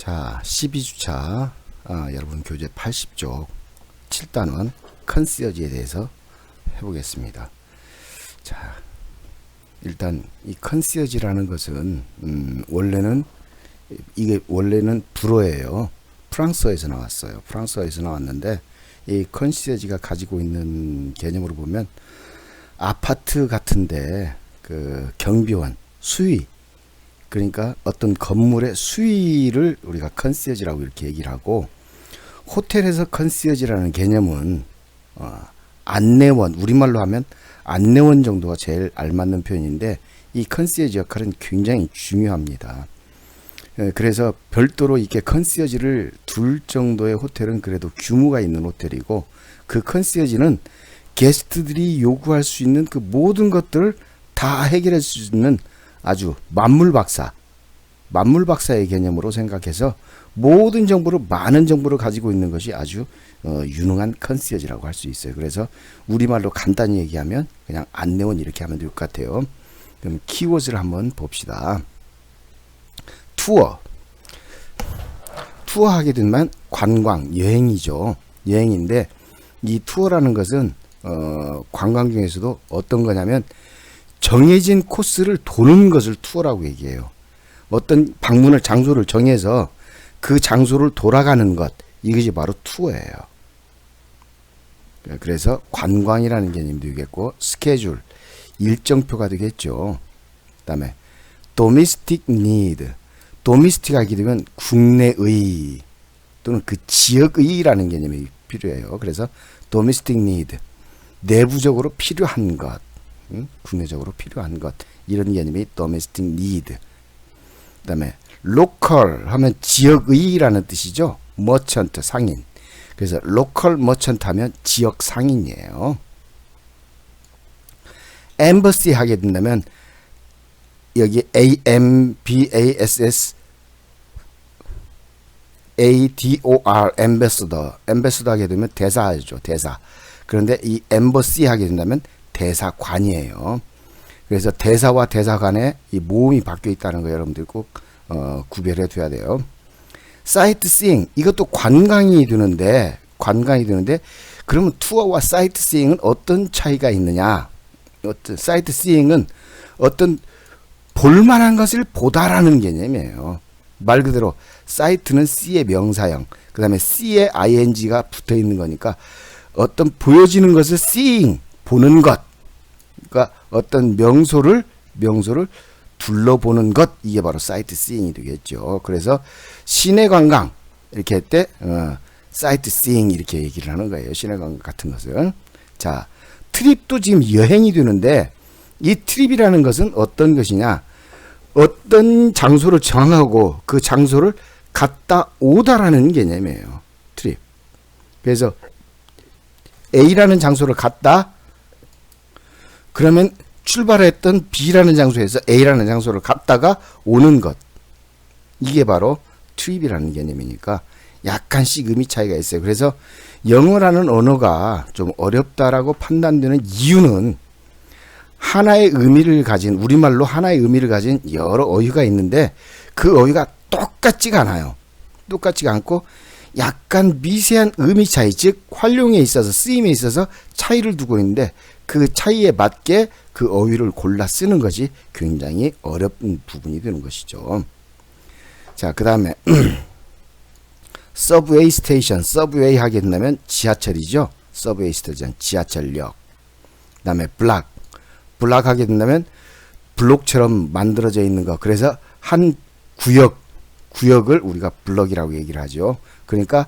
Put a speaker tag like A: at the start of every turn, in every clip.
A: 자, 12주차 여러분 교재 80쪽 7단원 컨시어지에 대해서 해보겠습니다. 자, 일단 이 컨시어지라는 것은 원래는 불어예요. 프랑스어에서 나왔어요. 프랑스어에서 나왔는데 이 컨시어지가 가지고 있는 개념으로 보면 아파트 같은데 그 경비원, 수위, 그러니까 어떤 건물의 수위를 우리가 컨시어지라고 이렇게 얘기를 하고, 호텔에서 컨시어지라는 개념은 안내원, 우리말로 하면 안내원 정도가 제일 알맞는 표현인데, 이 컨시어지 역할은 굉장히 중요합니다. 그래서 별도로 이렇게 컨시어지를 둘 정도의 호텔은 그래도 규모가 있는 호텔이고, 그 컨시어지는 게스트들이 요구할 수 있는 그 모든 것들을 다 해결할 수 있는 아주 만물박사의 개념으로 생각해서 모든 정보를, 많은 정보를 가지고 있는 것이 아주 유능한 컨시어지라고 할 수 있어요. 그래서 우리말로 간단히 얘기하면 그냥 안내원 이렇게 하면 될 것 같아요. 그럼 키워드를 한번 봅시다. 투어 하게 되면 관광, 여행이죠. 여행인데 이 투어라는 것은 관광 중에서도 어떤 거냐면 정해진 코스를 도는 것을 투어라고 얘기해요. 어떤 방문을, 장소를 정해서 그 장소를 돌아가는 것, 이것이 바로 투어예요. 그래서 관광이라는 개념도 되겠고, 스케줄, 일정표가 되겠죠. 그 다음에 domestic need, domestic 하게 되면 국내의 또는 그 지역의라는 개념이 필요해요. 그래서 domestic need, 내부적으로 필요한 것, 국내적으로 필요한 것, 이런 개념이 domestic need. 그 다음에 local 하면 지역의라는 뜻이죠. merchant, 상인. 그래서 local merchant 하면 지역 상인이에요. embassy 하게 된다면 여기 AMBASS ADOR ambassador 하게 되면 대사죠. 대사. 그런데 이 embassy 하게 된다면 대사관이에요. 그래서 대사와 대사관에 이 모음이 바뀌어 있다는 거 여러분들 꼭 구별해 둬야 돼요. 사이트시잉, 이것도 관광이 되는데 그러면 투어와 사이트시잉은 어떤 차이가 있느냐? 사이트시잉은 어떤 볼만한 것을 보다라는 개념이에요. 말 그대로 사이트는 C의 명사형, 그 다음에 C의 ing가 붙어 있는 거니까 어떤 보여지는 것을 seeing, 보는 것, 그러니까 어떤 명소를 둘러보는 것, 이게 바로 사이트시잉이 되겠죠. 그래서 시내 관광 이렇게 할 때 사이트시잉 이렇게 얘기를 하는 거예요. 시내 관광 같은 것은. 자, 트립도 지금 여행이 되는데 이 트립이라는 것은 어떤 것이냐? 어떤 장소를 정하고 그 장소를 갔다 오다라는 개념이에요. 트립. 그래서 A라는 장소를 갔다, 그러면 출발했던 B라는 장소에서 A라는 장소를 갔다가 오는 것, 이게 바로 트립이라는 개념이니까 약간씩 의미 차이가 있어요. 그래서 영어라는 언어가 좀 어렵다라고 판단되는 이유는 하나의 의미를 가진, 우리말로 하나의 의미를 가진 여러 어휘가 있는데 그 어휘가 똑같지가 않아요. 똑같지가 않고 약간 미세한 의미 차이, 즉 활용에 있어서, 쓰임에 있어서 차이를 두고 있는데 그 차이에 맞게 그 어휘를 골라 쓰는 것이 굉장히 어려운 부분이 되는 것이죠. 자, 그 다음에 서브웨이 스테이션, 서브웨이 하게 된다면 지하철이죠. 서브웨이 스테이션, 지하철역. 그 다음에 블락 하게 된다면 블록처럼 만들어져 있는 것. 그래서 한 구역을 우리가 블럭이라고 얘기를 하죠. 그러니까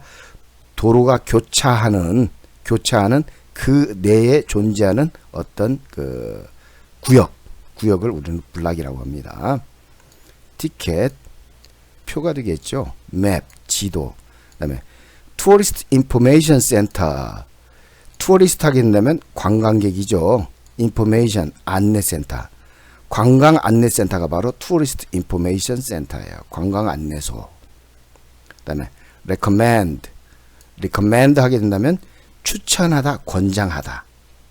A: 도로가 교차하는 그 내에 존재하는 어떤 그 구역을 우리는 블락이라고 합니다. 티켓, 표가 되겠죠. 맵, 지도. 그다음에 투어리스트 인포메이션 센터, 투어리스트 하게 된다면 관광객이죠. 인포메이션, 안내센터. 관광 안내센터가 바로 투어리스트 인포메이션 센터예요. 관광 안내소. 그다음에 recommend 하게 된다면 추천하다, 권장하다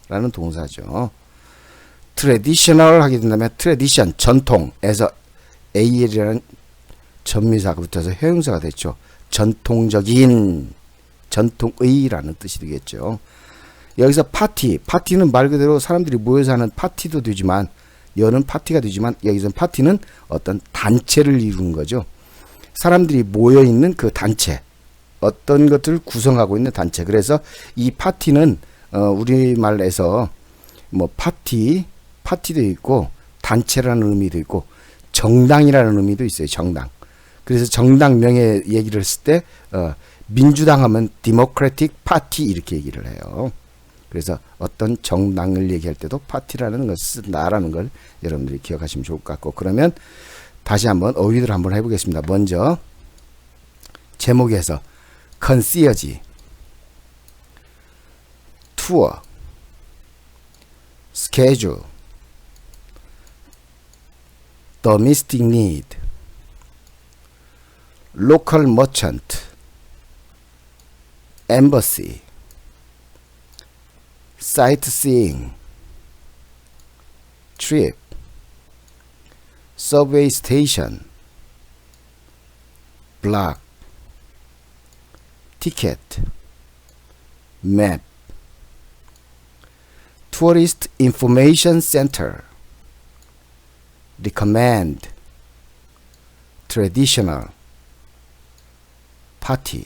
A: 라는 동사죠. traditional 하게 된다면 tradition, 전통에서 AL이라는 전미사가 붙어서 형용사가 됐죠. 전통적인, 전통의라는 뜻이 되겠죠. 여기서 파티는 말 그대로 사람들이 모여서 하는 파티도 되지만, 여는 파티가 되지만, 여기서 파티는 어떤 단체를 이루는 거죠. 사람들이 모여있는 그 단체, 어떤 것들을 구성하고 있는 단체. 그래서 이 파티는 우리말에서 뭐 파티도 있고, 단체라는 의미도 있고, 정당이라는 의미도 있어요. 정당. 그래서 정당 명예 얘기를 했을 때 민주당 하면 디모크래틱 파티 이렇게 얘기를 해요. 그래서 어떤 정당을 얘기할 때도 파티라는 것을 쓴다라는 걸 여러분들이 기억하시면 좋을 것 같고, 그러면 다시 한번 어휘를 한번 해보겠습니다. 먼저 제목에서 concierge, 투어, schedule, domestic need, local merchant, embassy, sightseeing, trip, subway station, block, ticket, map, tourist information center, recommend, traditional, party.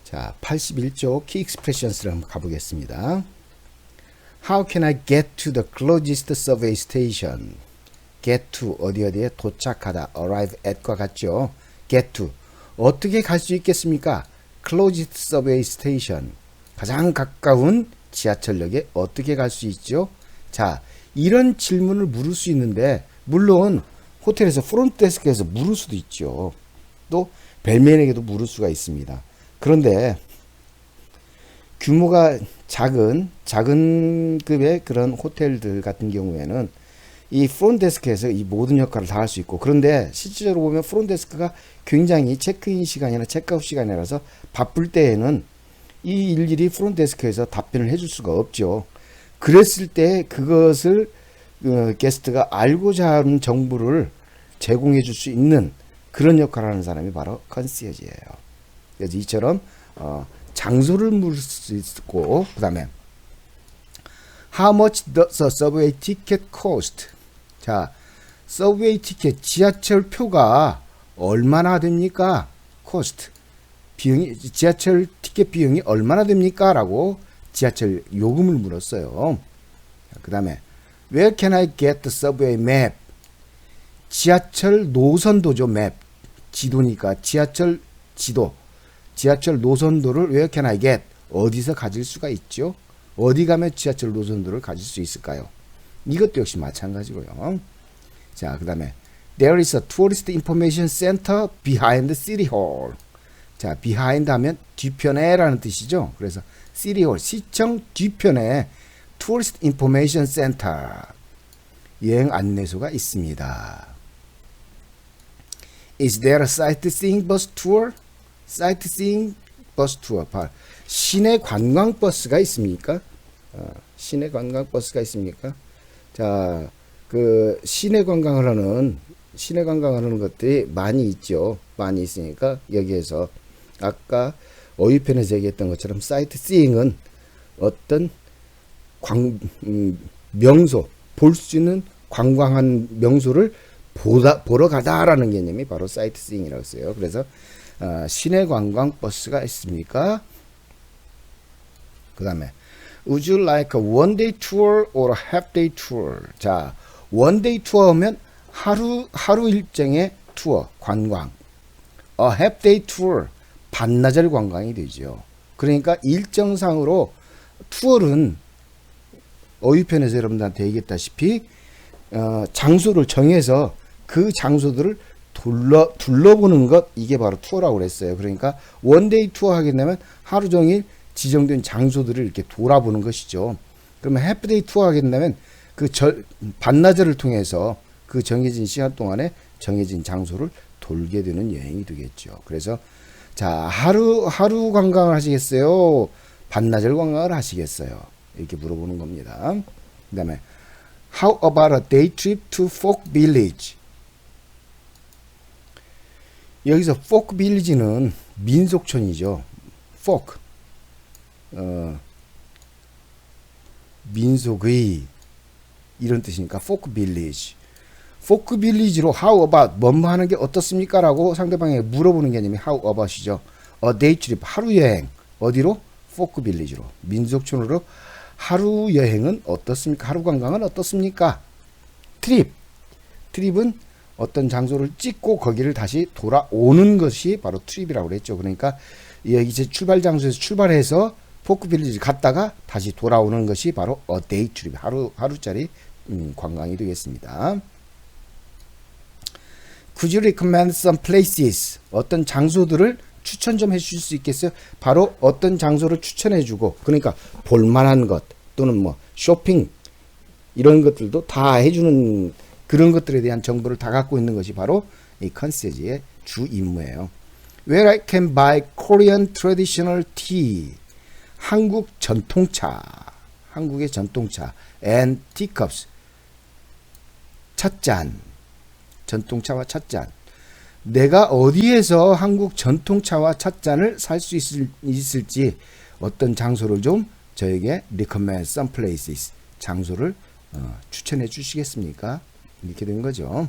A: 자, 81조 키 익스프레션스를 한번 가보겠습니다. How can I get to the closest subway station? get to 어디에 도착하다, arrive at과 같죠. get to 어떻게 갈 수 있겠습니까? closest subway station 가장 가까운 지하철역에 어떻게 갈 수 있죠? 자, 이런 질문을 물을 수 있는데, 물론 호텔에서 프론트데스크에서 물을 수도 있죠. 또 벨맨에게도 물을 수가 있습니다. 그런데 규모가 작은 급의 그런 호텔들 같은 경우에는 이 프론트데스크에서 이 모든 역할을 다 할 수 있고, 그런데 실질적으로 보면 프론트데스크가 굉장히 체크인 시간이나 체크아웃 시간이라서 바쁠 때에는 이 일일이 프론트데스크에서 답변을 해줄 수가 없죠. 그랬을 때 그것을 게스트가 알고자 하는 정보를 제공해 줄 수 있는 그런 역할을 하는 사람이 바로 컨시어지예요. 그래서 이처럼 장소를 물을 수 있고, 그 다음에 How much does a subway ticket cost? 자, 서브웨이 티켓, 지하철 표가 얼마나 됩니까? cost. 비용이, 지하철 티켓 비용이 얼마나 됩니까? 라고 지하철 요금을 물었어요. 그 다음에 Where can I get the subway map? 지하철 노선도죠. map. 지도니까 지하철 지도. 지하철 노선도를 Where can I get? 어디서 가질 수가 있죠? 어디 가면 지하철 노선도를 가질 수 있을까요? 이것도 역시 마찬가지고요. 자, 그 다음에 There is a tourist information center behind City Hall. 자, behind 하면 뒤편에 라는 뜻이죠. 그래서 City Hall, 시청 뒤편에 Tourist Information Center, 여행 안내소가 있습니다. Is there a sightseeing bus tour? sightseeing bus tour. 시내 관광 버스가 있습니까? 시내 관광 버스가 있습니까? 자, 그 시내 관광을 하는 것들이 많이 있죠. 많이 있으니까 여기에서 아까 어휘편에서 얘기했던 것처럼 사이트시잉은 어떤 명소, 볼 수 있는 관광한 명소를 보러 가다라는 개념이 바로 사이트시잉이라고 했어요. 그래서 시내 관광 버스가 있습니까? 그 다음에 Would you like a one-day tour or a half-day tour? 자, one-day 투어 하면 하루 일정의 투어, 관광. A half-day tour, 반나절 관광이 되죠. 그러니까 일정상으로 투어는 어휘편에서 여러분들한테 얘기했다시피 장소를 정해서 그 장소들을 둘러보는 것, 이게 바로 투어라고 그랬어요. 그러니까 원데이 투어 하게 되면 하루 종일 지정된 장소들을 이렇게 돌아보는 것이죠. 그러면 해프데이 투어 하게 된다면 그 반나절을 통해서 그 정해진 시간 동안에 정해진 장소를 돌게 되는 여행이 되겠죠. 그래서 자, 하루 관광을 하시겠어요? 반나절 관광을 하시겠어요? 이렇게 물어보는 겁니다. 그 다음에 How about a day trip to Folk Village? 여기서 Folk Village는 민속촌이죠. Folk, 민속의 이런 뜻이니까 Folk Village. Folk Village로 How about 뭐뭐 하는 게 어떻습니까? 라고 상대방에게 물어보는 개념이 How about이죠. A day trip, 하루 여행. 어디로? Folk Village로, 민속촌으로 하루 여행은 어떻습니까? 하루 관광은 어떻습니까? 트립은 어떤 장소를 찍고 거기를 다시 돌아오는 것이 바로 트립이라고 그랬죠. 그러니까 여기 제 출발 장소에서 출발해서 포크 빌리지 갔다가 다시 돌아오는 것이 바로 a day trip, 하루짜리 관광이 되겠습니다. Could you recommend some places? 어떤 장소들을 추천 좀 해주실 수 있겠어요? 바로 어떤 장소를 추천해주고, 그러니까 볼만한 것 또는 뭐 쇼핑 이런 것들도 다 해주는 그런 것들에 대한 정보를 다 갖고 있는 것이 바로 이 컨시에지의 주 임무예요. Where I can buy Korean traditional tea. 한국 전통차, 한국의 전통차, and teacups. 찻잔, 전통차와 찻잔. 내가 어디에서 한국 전통차와 찻잔을 살 수 있을지 어떤 장소를 좀 저에게 recommend some places, 장소를 추천해 주시겠습니까? 이렇게 된 거죠.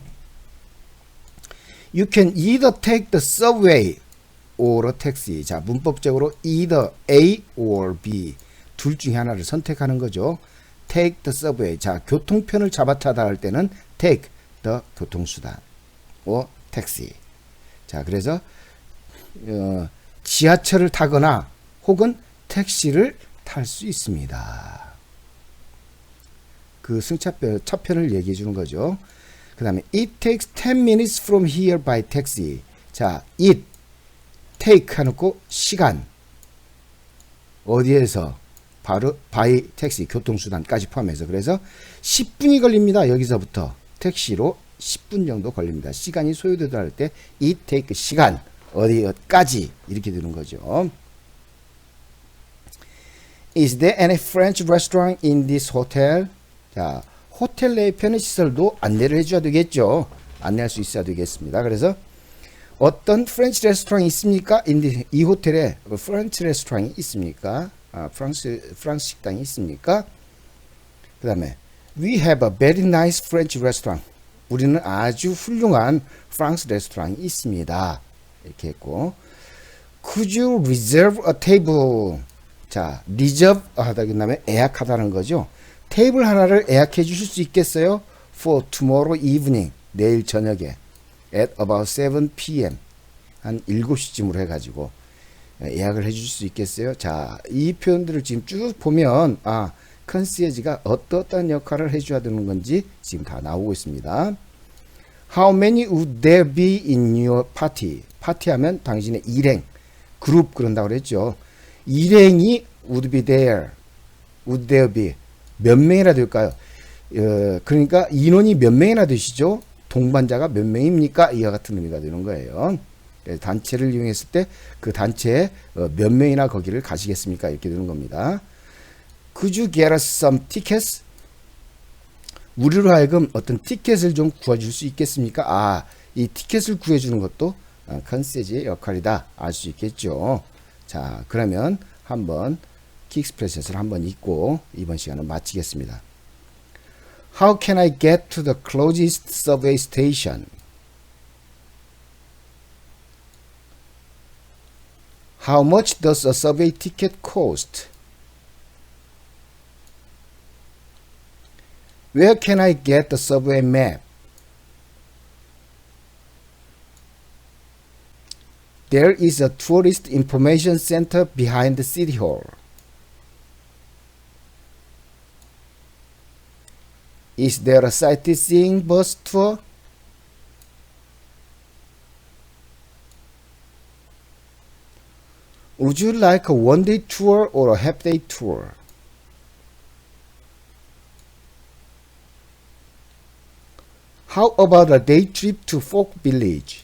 A: You can either take the subway or a taxi. 자, 문법적으로 either A or B 둘 중에 하나를 선택하는 거죠. Take the subway. 자, 교통편을 잡아 타다 할 때는 take the 교통수단 or taxi. 자, 그래서 지하철을 타거나 혹은 택시를 탈 수 있습니다. 그 차편을 얘기해 주는 거죠. 그 다음에 it takes 10 minutes from here by taxi. 자, it, take 해놓고 시간 어디에서 바로 by 택시 교통수단까지 포함해서 그래서 10분이 걸립니다. 여기서부터 택시로 10분 정도 걸립니다. 시간이 소요되다 할 때 it take 시간 어디까지 이렇게 되는 거죠. Is there any French restaurant in this hotel? 자, 호텔 내의 편의시설도 안내를 해줘야 되겠죠. 안내할 수 있어야 되겠습니다. 그래서 어떤 프렌치 레스토랑이 있습니까? 이 호텔에 프렌치 레스토랑이 있습니까? 프랑스 식당이 있습니까? 그 다음에 We have a very nice French restaurant. 우리는 아주 훌륭한 프랑스 레스토랑이 있습니다. 이렇게 했고 Could you reserve a table? 자, reserve 하다 그 다음에 예약하다는 거죠. 테이블 하나를 예약해 주실 수 있겠어요? For tomorrow evening. 내일 저녁에 at about 7 p.m. 한 7시쯤으로 해가지고 예약을 해 주실 수 있겠어요? 자, 이 표현들을 지금 쭉 보면 컨시에지가 어떠한 역할을 해줘야 되는 건지 지금 다 나오고 있습니다. How many would there be in your party? 파티하면 당신의 일행, 그룹 그런다고 그랬죠. 일행이 would be there, would there be 몇 명이나 될까요? 그러니까 인원이 몇 명이나 되시죠? 동반자가 몇 명입니까? 이와 같은 의미가 되는 거예요. 단체를 이용했을 때 그 단체에 몇 명이나 거기를 가시겠습니까? 이렇게 되는 겁니다. Could you get us some tickets? 우리로 하여금 어떤 티켓을 좀 구해줄 수 있겠습니까? 이 티켓을 구해주는 것도 컨시에지의 역할이다. 알 수 있겠죠. 자, 그러면 한번 키익스프레스를 한번 읽고 이번 시간을 마치겠습니다. How can I get to the closest subway station? How much does a subway ticket cost? Where can I get the subway map? There is a tourist information center behind the city hall. Is there a sightseeing bus tour? Would you like a one-day tour or a half-day tour? How about a day trip to Folk Village?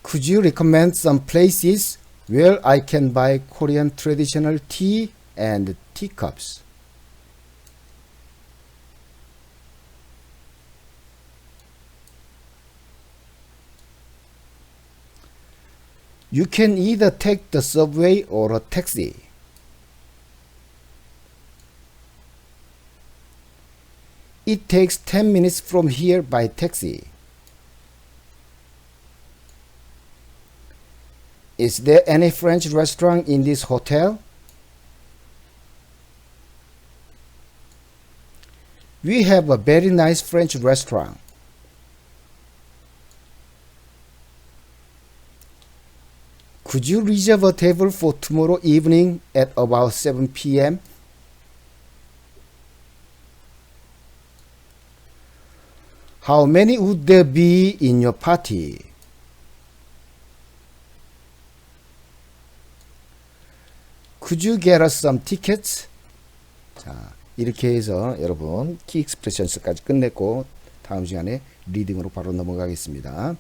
A: Could you recommend some places where I can buy Korean traditional tea and teacups. You can either take the subway or a taxi. It takes 10 minutes from here by taxi. Is there any French restaurant in this hotel? We have a very nice French restaurant. Could you reserve a table for tomorrow evening at about 7 p.m.? How many would there be in your party? Could you get us some tickets? 자, 이렇게 해서 여러분 키 익스프레션스까지 끝냈고 다음 시간에 리딩으로 바로 넘어가겠습니다.